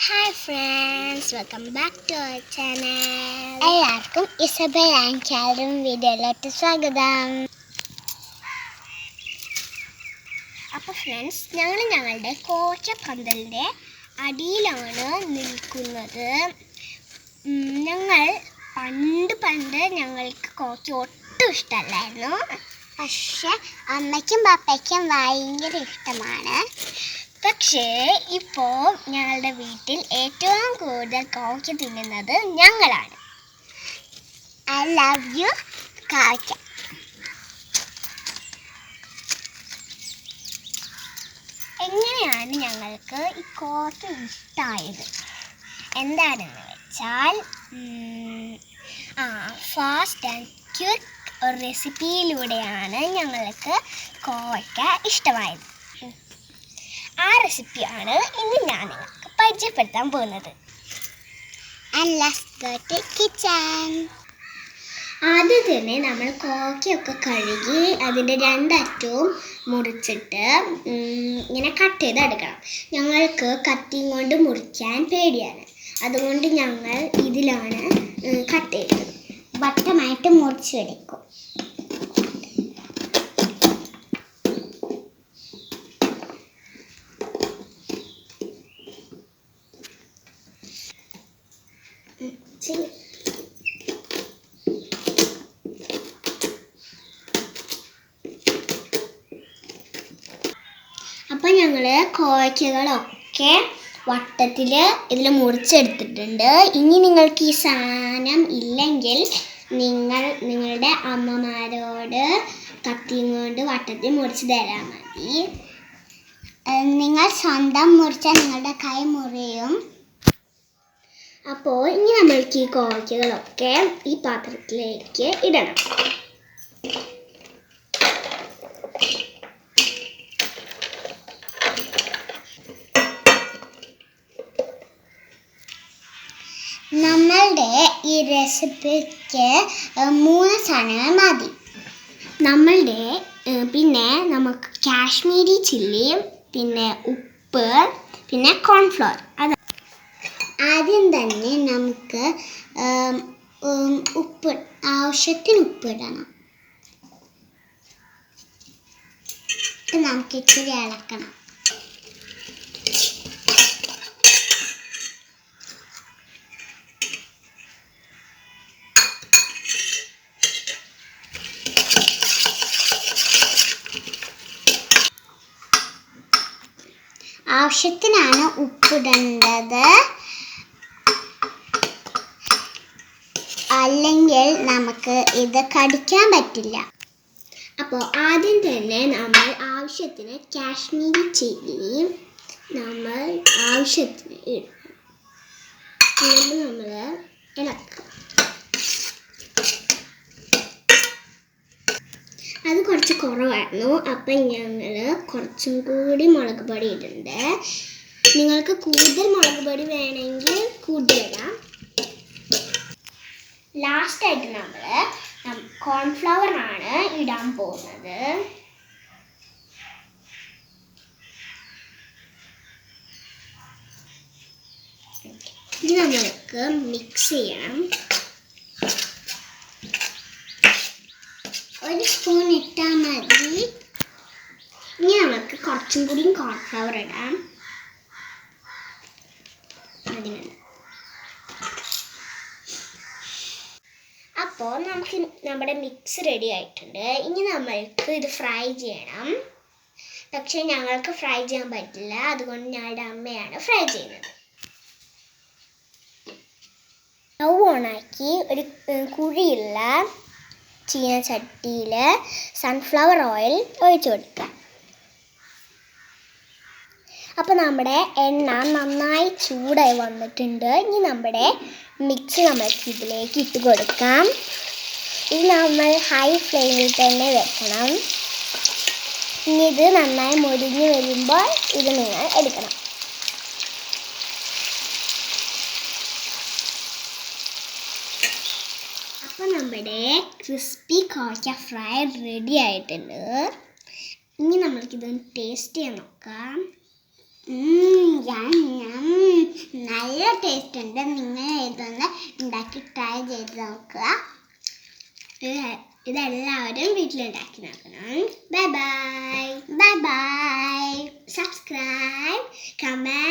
Hi friends, welcome back to our channel. എല്ലാവർക്കും Isabel and കാൽഡും വീഡിയോയിലോട്ട് സ്വാഗതം. അപ്പോൾ ഫ്രണ്ട്സ്, ഞങ്ങളുടെ കോച്ചപ്പന്തലിൻ്റെ അടിയിലാണ് നിൽക്കുന്നത്. ഞങ്ങൾ പണ്ട് ഞങ്ങൾക്ക് കോച്ച് ഒട്ടും ഇഷ്ടമല്ലായിരുന്നു. പക്ഷെ അമ്മയ്ക്കും പപ്പയ്ക്കും ഭയങ്കര ഇഷ്ടമാണ്. പക്ഷേ ഇപ്പോൾ ഞങ്ങളുടെ വീട്ടിൽ ഏറ്റവും കൂടുതൽ കാക്ക തിന്നുന്നത് ഞങ്ങളാണ്. ഐ ലവ് യു കാക്ക. എങ്ങനെയാണ് ഞങ്ങൾക്ക് ഈ കാക്ക ഇഷ്ടമായത് എന്താണെന്ന് വെച്ചാൽ, ഫാസ്റ്റ് ആൻഡ് ക്വിക്ക് ഒരു റെസിപ്പിയിലൂടെയാണ് ഞങ്ങൾക്ക് കാക്ക ഇഷ്ടമായത്. ആ റെസിപ്പിയാണ് ഇന്ന് ഞാൻ നിങ്ങൾക്ക് പരിചയപ്പെടുത്താൻ പോകുന്നത്. ആദ്യം തന്നെ നമ്മൾ കോക്കയൊക്കെ കഴുകി അതിൻ്റെ രണ്ടറ്റവും മുറിച്ചിട്ട് ഇങ്ങനെ കട്ട് ചെയ്തെടുക്കണം. ഞങ്ങൾക്ക് കത്തിയും കൊണ്ട് മുറിക്കാൻ പേടിയാണ്, അതുകൊണ്ട് ഞങ്ങൾ ഇതിലാണ് കട്ട് ചെയ്തത്. വട്ടമായിട്ട് മുറിച്ചെടുക്കും. അപ്പം ഞങ്ങൾ കോവയ്ക്കകളൊക്കെ വട്ടത്തിൽ ഇതിൽ മുറിച്ചെടുത്തിട്ടുണ്ട്. ഇനി നിങ്ങൾക്ക് ഈ സാധനം ഇല്ലെങ്കിൽ നിങ്ങളുടെ അമ്മമാരോട് കത്തിയും കൊണ്ട് വട്ടത്തിൽ മുറിച്ച് തരാൻ മതി. നിങ്ങൾ സ്വന്തം മുറിച്ചാൽ നിങ്ങളുടെ കൈ മുറിയും. അപ്പോൾ ഇനി നമ്മൾക്ക് ഈ കോവയ്ക്കകളൊക്കെ ഈ പാത്രത്തിലേക്ക് ഇടണം. നമ്മളുടെ ഈ റെസിപ്പിക്ക് 3 സാധനങ്ങൾ മതി. പിന്നെ നമുക്ക് കാശ്മീരി ചില്ലി, പിന്നെ ഉപ്പ്, പിന്നെ കോൺഫ്ലവർ. അത് ആദ്യം തന്നെ നമുക്ക് ആവശ്യത്തിന് ഉപ്പിടണം. നമുക്ക് ഇച്ചിരി ഇളക്കണം. ആവശ്യത്തിനാണ് ഉപ്പിടേണ്ടത്, അല്ലെങ്കിൽ നമുക്ക് ഇത് കടിക്കാൻ പറ്റില്ല. അപ്പോൾ ആദ്യം തന്നെ നമ്മൾ ആവശ്യത്തിന് കാശ്മീരി ചില്ലി നമ്മൾ ആവശ്യത്തിന് ഇടണം. നമ്മൾ ഇളക്കാം. അത് കുറച്ച് കുറവായിരുന്നു, അപ്പം ഞങ്ങൾ കുറച്ചും കൂടി മുളക് പൊടി ഇടുന്നുണ്ട്. നിങ്ങൾക്ക് കൂടുതൽ മുളക് പൊടി വേണമെങ്കിൽ കൂടുതലിടാം. ലാസ്റ്റായിട്ട് നമ്മൾ കോൺഫ്ലവർ ആണ് ഇടാൻ പോകുന്നത്. ഇത് നമ്മൾക്ക് മിക്സ് ചെയ്യണം. 1 സ്പൂൺ ഇട്ടാൽ മതി. ഇനി നമുക്ക് കുറച്ചും കൂടി കോൺഫ്ലവർ ഇടാം. അപ്പോൾ നമുക്ക് നമ്മുടെ മിക്സ് റെഡി ആയിട്ടുണ്ട്. ഇനി നമ്മൾക്ക് ഇത് ഫ്രൈ ചെയ്യണം. പക്ഷേ ഞങ്ങൾക്ക് ഫ്രൈ ചെയ്യാൻ പറ്റില്ല, അതുകൊണ്ട് ഞങ്ങളുടെ അമ്മയാണ് ഫ്രൈ ചെയ്യുന്നത്. സ്റ്റൗ ഓണാക്കി ഒരു കുഴിയുള്ള ചീനച്ചട്ടിയിൽ സൺഫ്ലവർ ഓയിൽ ഒഴിച്ചു കൊടുക്കുക. അപ്പോൾ നമ്മുടെ എണ്ണ നന്നായി ചൂടായി വന്നിട്ടുണ്ട്. ഇനി നമ്മുടെ മിക്സ് നമ്മൾക്ക് ഇതിലേക്ക് ഇട്ട് കൊടുക്കാം. ഇത് നമ്മൾ ഹൈ ഫ്ലെയിമിൽ തന്നെ വെക്കണം. ഇനി ഇത് നന്നായി മുരിഞ്ഞ് വരുമ്പോൾ ഇത് നിങ്ങൾ എടുക്കണം. അപ്പോൾ നമ്മുടെ ക്രിസ്പി കോവയ്ക്ക ഫ്രൈ റെഡി ആയിട്ടുണ്ട്. ഇനി നമ്മൾക്കിതൊന്ന് ടേസ്റ്റ് ചെയ്യാൻ നോക്കാം. നല്ല ടേസ്റ്റ് ഉണ്ട്. നിങ്ങൾ ഇതൊന്ന് ഉണ്ടാക്കി ട്രൈ ചെയ്ത് നോക്കുക. ഇതെല്ലാവരും വീട്ടിലുണ്ടാക്കി നോക്കണം. Bye bye. Subscribe, comment.